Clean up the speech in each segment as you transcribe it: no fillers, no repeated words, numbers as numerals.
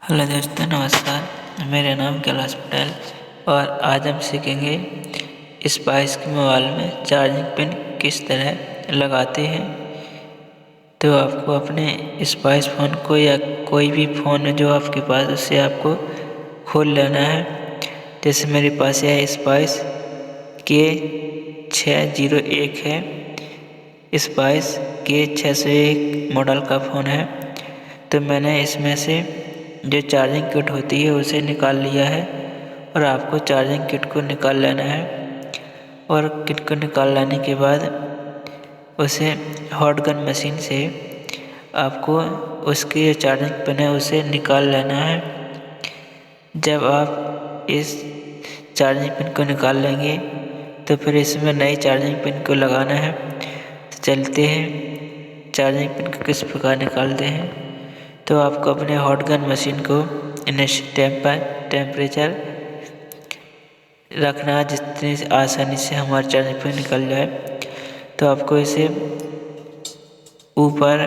Hello दोस्तों, नमस्कार। मेरा नाम कैलाश पटेल और आज हम सीखेंगे स्पाइस के मोबाइल में चार्जिंग पिन किस तरह लगाते हैं। तो आपको अपने स्पाइस फ़ोन को या कोई भी फ़ोन है जो आपके पास, उससे आपको खोल लेना है। जैसे मेरे पास यह स्पाइस K601 है। स्पाइस K601 मॉडल का फ़ोन है। तो मैंने इसमें से जो चार्जिंग किट होती है उसे निकाल लिया है और आपको चार्जिंग किट को निकाल लेना है। और किट को निकाल लेने के बाद उसे हॉट गन मशीन से आपको उसकी जो चार्जिंग पिन है उसे निकाल लेना है। जब आप इस चार्जिंग पिन को निकाल लेंगे तो फिर इसमें नई चार्जिंग पिन को लगाना है। तो चलते हैं चार्जिंग पिन को किस प्रकार निकालते हैं। तो आपको अपने हॉट गन मशीन को टेम्परेचर रखना है जितनी आसानी से हमारा चार्जिंग पिन निकल जाए। तो आपको इसे ऊपर,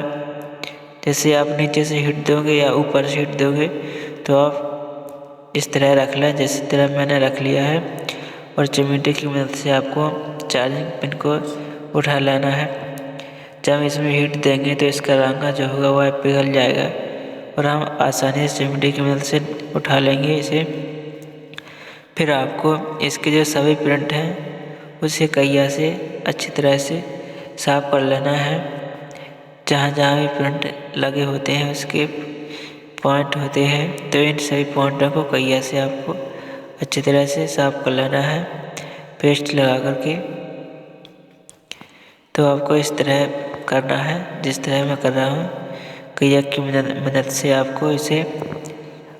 जैसे आप नीचे से हिट दोगे या ऊपर से हिट दोगे तो आप इस तरह रख लें, जिस तरह मैंने रख लिया है। और चिमटे की मदद से आपको चार्जिंग पिन को उठा लेना है। जब इसमें हीट देंगे तो इसका रंग जो होगा वह पिघल जाएगा और हम आसानी से चिमटे की मदद से उठा लेंगे इसे। फिर आपको इसके जो सभी प्रिंट हैं उसे कैया से अच्छी तरह से साफ कर लेना है। जहाँ जहाँ भी प्रिंट लगे होते हैं उसके पॉइंट होते हैं, तो इन सभी पॉइंटों को कैया से आपको अच्छी तरह से साफ कर लेना है पेस्ट लगा करके। तो आपको इस तरह करना है जिस तरह मैं कर रहा हूँ। कैया की मदद से आपको इसे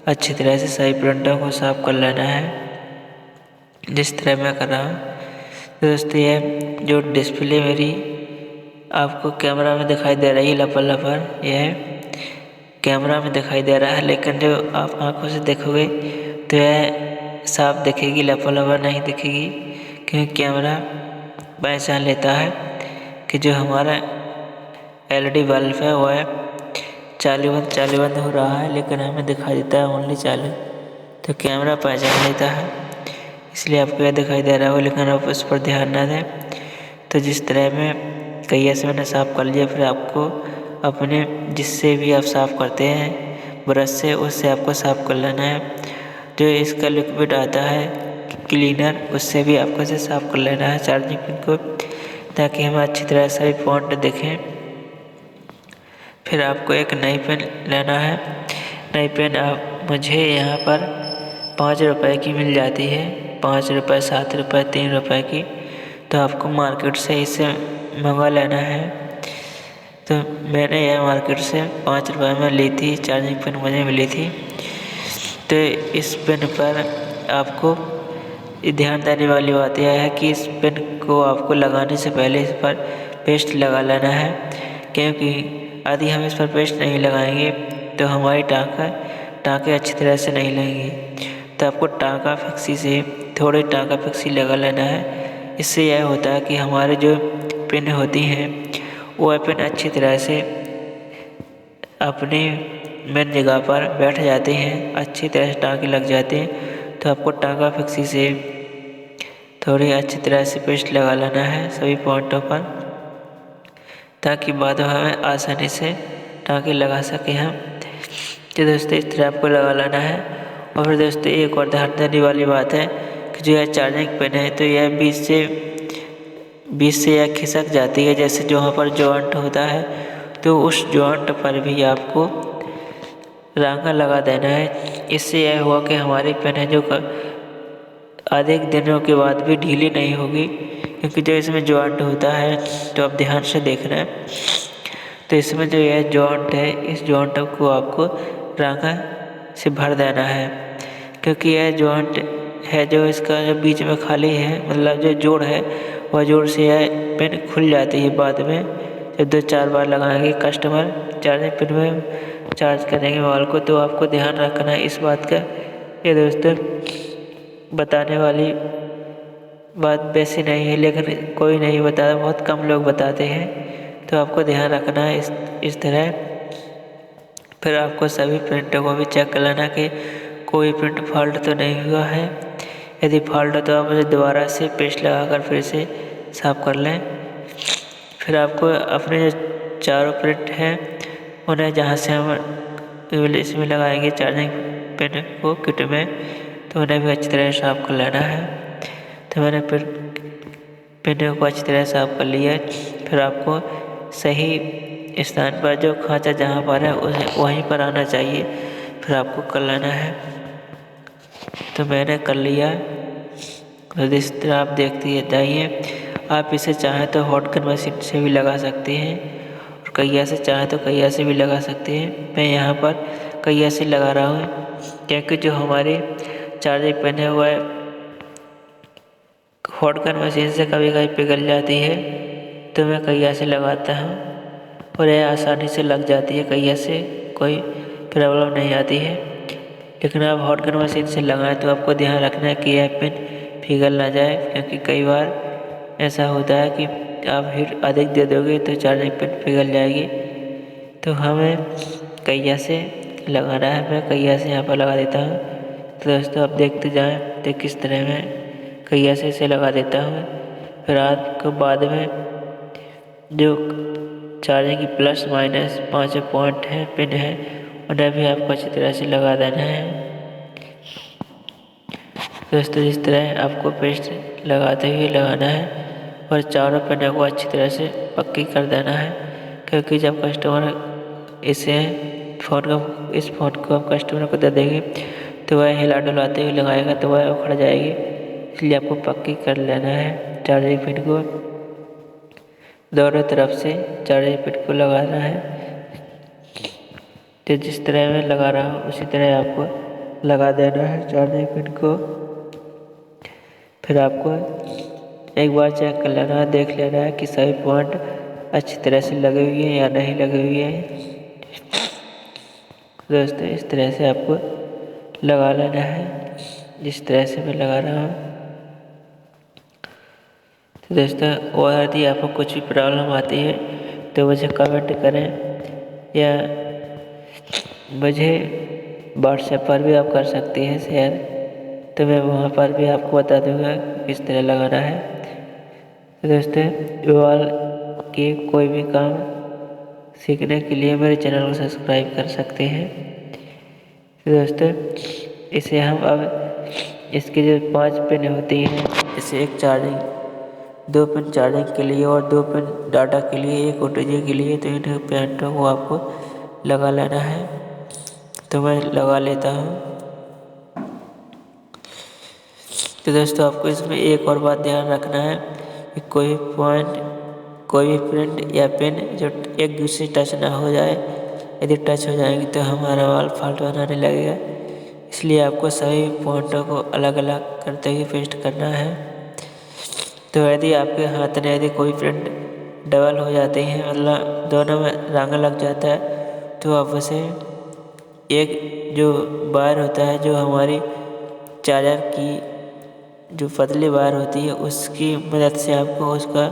अच्छी तरह से सभी प्रिंटों को साफ कर लेना है जिस तरह मैं कर रहा हूँ। तो दोस्तों, यह जो डिस्प्ले मेरी आपको कैमरा में दिखाई दे रही है लपर लपर, यह कैमरा में दिखाई दे रहा है, लेकिन जो आप आंखों से देखोगे तो यह साफ दिखेगी, लपर लपर नहीं दिखेगी। क्योंकि कैमरा पहचान लेता है कि जो हमारा LED बल्ब है वह चालू बंद हो रहा है, लेकिन हमें दिखाई देता है ओनली चालू। तो कैमरा पहचान लेता है, इसलिए आपको यह दिखाई दे रहा हो, लेकिन आप उस पर ध्यान ना दें। तो जिस तरह में कैया से मैंने साफ़ कर लिया, फिर आपको अपने जिससे भी आप साफ़ करते हैं ब्रश से, उससे आपको साफ़ कर लेना है। जो इसका लिक्विड आता है क्लीनर, उससे भी आपको इसे साफ़ कर लेना है चार्जिंग पिन को, ताकि हमें अच्छी तरह से पॉइंट दिखें। फिर आपको एक नई पेन लेना है। नई पेन मुझे यहाँ पर 5 रुपए की मिल जाती है, 5 रुपये, 7 रुपये, 3 रुपये की। तो आपको मार्केट से इसे मंगा लेना है। तो मैंने यह मार्केट से 5 रुपये में ली थी, चार्जिंग पिन मुझे मिली थी। तो इस पेन पर आपको ध्यान देने वाली बात यह है कि इस पेन को आपको लगाने से पहले इस पर पेस्ट लगा लेना है। क्योंकि यदि हम इस पर पेस्ट नहीं लगाएंगे तो हमारी टाँकें अच्छी तरह से नहीं लगेंगी। तो आपको टाँका फिक्सी से थोड़े टाँका फिक्सी लगा लेना है। इससे यह होता है कि हमारे जो पिन होती हैं वह पिन अच्छी तरह से अपनी मेन जगह पर बैठ जाते हैं, अच्छी तरह से टाँके लग जाते हैं। तो आपको टाँका फिक्सी से थोड़ी अच्छी तरह से पेस्ट लगा लेना है सभी पॉइंटों पर, ताकि बाद में हमें आसानी से टाँके लगा सकें हम। तो दोस्तों, इस तरह आपको लगा लेना है। और फिर दोस्तों, एक और ध्यान देने वाली बात है कि जो यह चार्जिंग पिन है तो यह बीच से यह खिसक जाती है। जैसे जहाँ पर जॉइंट होता है तो उस जॉइंट पर भी आपको रांगा लगा देना है। इससे यह हुआ कि हमारी पेन है जो अधिक दिनों के बाद भी ढीली नहीं होगी। क्योंकि जो इसमें जॉइंट होता है, तो आप ध्यान से देखना, तो इसमें जो यह जॉइंट है इस जॉइंट को आपको रांगा से भर देना है। क्योंकि यह जॉइंट है जो इसका जो बीच में खाली है, मतलब जो जोड़ है वह जोड़ से यह पेन खुल जाती है बाद में। जब 2-4 बार लगाएंगे कस्टमर चार्जिंग पिन में चार्ज करेंगे मोबाइल को, तो आपको ध्यान रखना है इस बात का। ये दोस्तों, बताने वाली बात वैसी नहीं है, लेकिन कोई नहीं बताता, बहुत कम लोग बताते हैं। तो आपको ध्यान रखना है इस तरह। फिर आपको सभी प्रिंटों को भी चेक कर लेना कि कोई प्रिंट फॉल्ट तो नहीं हुआ है। यदि फॉल्ट हो तो आप उसे दोबारा से पेस्ट लगाकर फिर से साफ कर लें। फिर आपको अपने जो चारों प्रिंट हैं उन्हें जहाँ से हम इसमें लगाएंगे चार्जिंग पिन को किट में, तो उन्हें भी अच्छी तरह साफ कर लेना है। तो मैंने पिन को अच्छी तरह साफ कर लिया है। फिर आपको सही स्थान पर जो खांचा जहाँ पर है उसे वहीं पर आना चाहिए, फिर आपको कर लेना है। तो मैंने कर लिया। तो इस तरह आप देखते जाइए। आप इसे चाहें तो हॉट गन मशीन से भी लगा सकते हैं और कैया से चाहें तो कैया से भी लगा सकते हैं। मैं यहाँ पर कैया से लगा रहा हूँ क्योंकि जो हमारे चार्जिंग पिन है वह हॉट गन मशीन से कभी कभी पिघल जाती है, तो मैं कैया से लगाता हूँ और यह आसानी से लग जाती है। कैया से कोई प्रॉब्लम नहीं आती है। लेकिन आप हॉट गन मशीन से लगाएं तो आपको ध्यान रखना है कि यह पिन पिघल ना जाए, क्योंकि कई बार ऐसा होता है कि आप हीट अधिक दे दोगे तो चार्जिंग पिन पिघल जाएगी। तो हमें कैया से लगाना है। मैं कैया से यहाँ पर लगा देता हूँ। तो दोस्तों आप देखते जाएं तो किस तरह मैं कैया से इसे लगा देता हूँ। फिर आपको बाद में जो चार्जिंग की प्लस माइनस 5 पॉइंट है पिन है उन्हें भी आपको अच्छी तरह से लगा देना है। दोस्तों इस तरह आपको पेस्ट लगाते हुए लगाना है और चारों पिनों को अच्छी तरह से पक्की कर देना है, क्योंकि जब कस्टमर इस फ़ोन को आप कस्टमर को दे देंगे तो वह हिला डुलाते हुए लगाएगा तो वह उखड़ जाएगी। इसलिए आपको पक्की कर लेना है। चार्जिंग पिन को दोनों तरफ से चार्जिंग पिन को लगाना है। तो जिस तरह मैं लगा रहा हूँ उसी तरह आपको लगा देना है चार्जिंग पिन को। फिर आपको एक बार चेक कर लेना है, देख लेना है कि सभी पॉइंट अच्छी तरह से लगे हुए हैं या नहीं लगे हुए हैं। दोस्तों इस तरह से आपको लगा लेना है जिस तरह से मैं लगा रहा हूँ। तो दोस्तों और यदि आपको कुछ भी प्रॉब्लम आती है तो मुझे कमेंट करें या मुझे व्हाट्सएप पर भी आप कर सकते हैं शेयर, तो मैं वहाँ पर भी आपको बता दूँगा किस तरह लगाना है। तो दोस्तों मोबाइल के कोई भी काम सीखने के लिए मेरे चैनल को सब्सक्राइब कर सकते हैं। तो दोस्तों इसे हम अब इसकी जो 5 पिन होती हैं, इसे एक चार्जिंग 2 पिन चार्जिंग के लिए और 2 पिन डाटा के लिए, एक OTG के लिए, तो इन पिनों को आपको लगा लेना है। तो मैं लगा लेता हूँ। तो दोस्तों आपको इसमें एक और बात ध्यान रखना है कि कोई भी प्रिंट या पिन जो एक दूसरे टच ना हो जाए। यदि टच हो जाएंगी तो हमारा मोबाइल फॉल्ट बनाने लगेगा। इसलिए आपको सभी पॉइंटों को अलग अलग करते हुए पेस्ट करना है। तो यदि आपके हाथ में यदि कोई प्रिंट डबल हो जाते हैं, मतलब दोनों में रंग लग जाता है, तो आप उसे एक जो वायर होता है, जो हमारी चार्जर की जो पतली वायर होती है, उसकी मदद से आपको उसका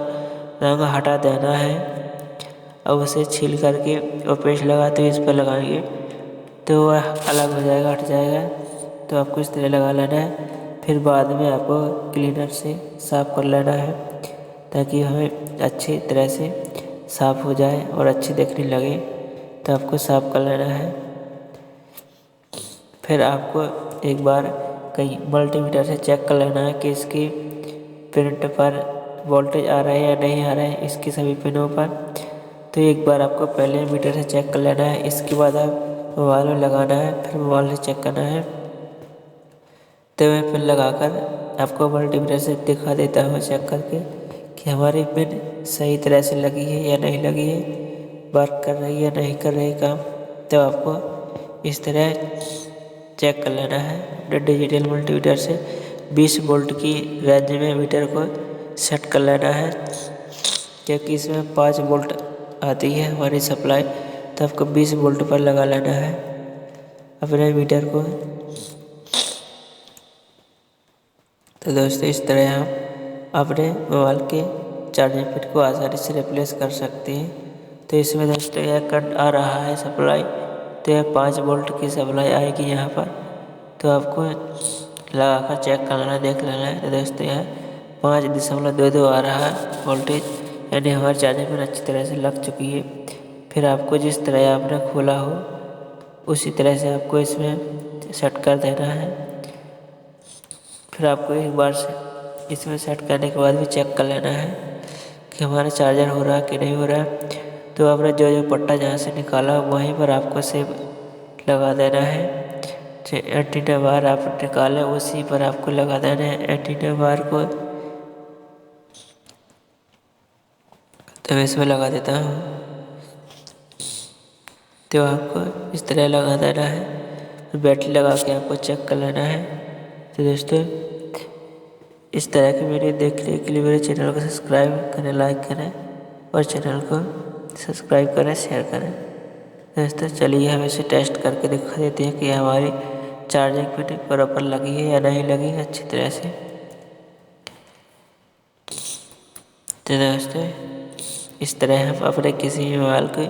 रंग हटा देना है। अब उसे छील करके और पेस्ट लगाते हुए इस पर लगाएंगे तो वह अलग हो जाएगा, हट जाएगा। तो आपको इस तरह लगा लेना है। फिर बाद में आपको क्लीनर से साफ़ कर लेना है ताकि हमें अच्छी तरह से साफ़ हो जाए और अच्छी दिखने लगे। तो आपको साफ़ कर लेना है। फिर आपको एक बार कहीं मल्टीमीटर से चेक कर लेना है कि इसकी प्रिंट पर वोल्टेज आ रहा है या नहीं आ रहा है, इसकी सभी पिनों पर। तो एक बार आपको पहले मीटर से चेक कर लेना है, इसके बाद आप मोबाइल में लगाना है, फिर मोबाइल से चेक करना है। तो मैं पिन लगाकर आपको मल्टीमीटर से दिखा देता हूँ चेक करके कि हमारी पिन सही तरह से लगी है या नहीं लगी है, वर्क कर रही है या नहीं कर रही काम। तो आपको इस तरह चेक कर लेना है अपने डिजिटल मल्टीमीटर से। 20 वोल्ट की रेंज में मीटर को सेट कर लेना है, क्योंकि इसमें 5 वोल्ट आती है हमारी सप्लाई। तो आपको 20 वोल्ट पर लगा लेना है अपने मीटर को। तो दोस्तों इस तरह हम अपने मोबाइल के चार्जिंग पिन को आसानी से रिप्लेस कर सकते हैं। तो इसमें दोस्तों यह कट आ रहा है सप्लाई, तो यह 5 वोल्ट की सप्लाई आएगी यहाँ पर। तो आपको लगा कर चेक कर लेना, देख लेना है। तो दोस्तों यहाँ 5.22 आ रहा है वोल्टेज, यानी हमारी चार्जिंग पिन अच्छी तरह से लग चुकी है। फिर आपको जिस तरह आपने खोला हो उसी तरह से आपको इसमें सेट कर देना है। फिर आपको एक बार से इसमें सेट करने के बाद भी चेक कर लेना है कि हमारा चार्जर हो रहा है कि नहीं हो रहा है। तो आपने जो जो पट्टा जहाँ से निकाला वहीं पर आपको सेव लगा देना है। जो एंटीना बार आप निकालें उसी पर आपको लगा देना है एंटीना बार को। तो मैं इसमें लगा देता हूँ। तो आपको इस तरह लगा देना है। बैटरी लगा के आपको चेक कर लेना है। तो दोस्तों इस तरह की वीडियो देखने के लिए मेरे चैनल को सब्सक्राइब करें, लाइक करें और चैनल को सब्सक्राइब करें, शेयर करें। दोस्तों चलिए हम इसे टेस्ट करके दिखा देते हैं कि हमारी चार्जिंग पिन बराबर लगी है या नहीं लगी है अच्छी तरह से। तो दोस्तों इस तरह हम अपने किसी भी मोबाइल के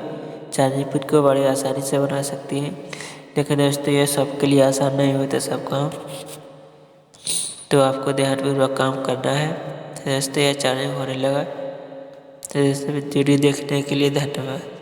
चार्जिंग पिन को बड़ी आसानी से बना सकते हैं। लेकिन दोस्तों ये सबके लिए आसान नहीं होता सब काम, तो आपको ध्यानपूर्वक काम करना है। तो दोस्तों यह चार्जिंग होने लगा। तो दोस्तों वीडियो देखने के लिए धन्यवाद।